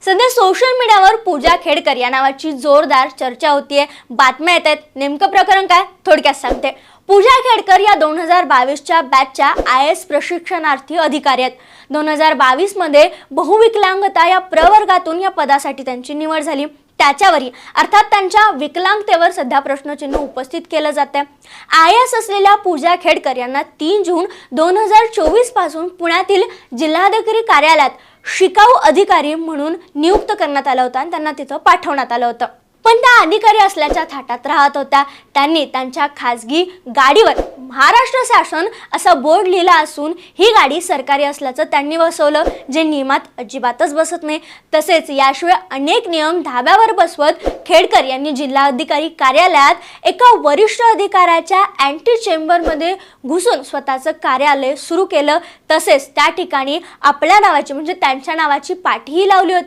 सध्या सोशल मीडियावर पूजा खेडकर या नावाची जोरदार चर्चा होतीये, बातम्या येत आहेत. नेमकं प्रकरण काय थोडक्यात सांगते. पूजा खेडकर या 2022च्या बॅचच्या IAS प्रशिक्षणार्थी अधिकारी आहेत. 2022 मध्ये बहुविकलांगता या प्रवर्गातून या पदासाठी त्यांची निवड झाली. त्याच्यावरी अर्थात त्यांच्या विकलांगतेवर सध्या प्रश्नचिन्ह उपस्थित केलं जाते. IAS असलेल्या पूजा खेडकर यांना 3 जून 2024 पासून पुण्यातील जिल्हाधिकारी कार्यालयात शिकाऊ अधिकारी म्हणून नियुक्त करण्यात आलं होतं आणि त्यांना तिथं पाठवण्यात आलं होतं. पण त्या अधिकारी असल्याच्या थाटात राहत होत्या. त्यांनी त्यांच्या खासगी गाडीवर महाराष्ट्र शासन असा बोर्ड लिहिला असून ही गाडी सरकारी असल्याचं त्यांनी बसवलं, जे नियमात अजिबातच बसत नाही. तसेच याशिवाय अनेक नियम धाब्यावर बसवत खेडकर यांनी जिल्हाधिकारी कार्यालयात एका वरिष्ठ अधिकाऱ्याच्या अँटी चेंबरमध्ये घुसून स्वतःचं कार्यालय सुरू केलं. तसेच त्या ठिकाणी आपल्या नावाची म्हणजे त्यांच्या नावाची पाटीही लावली होती.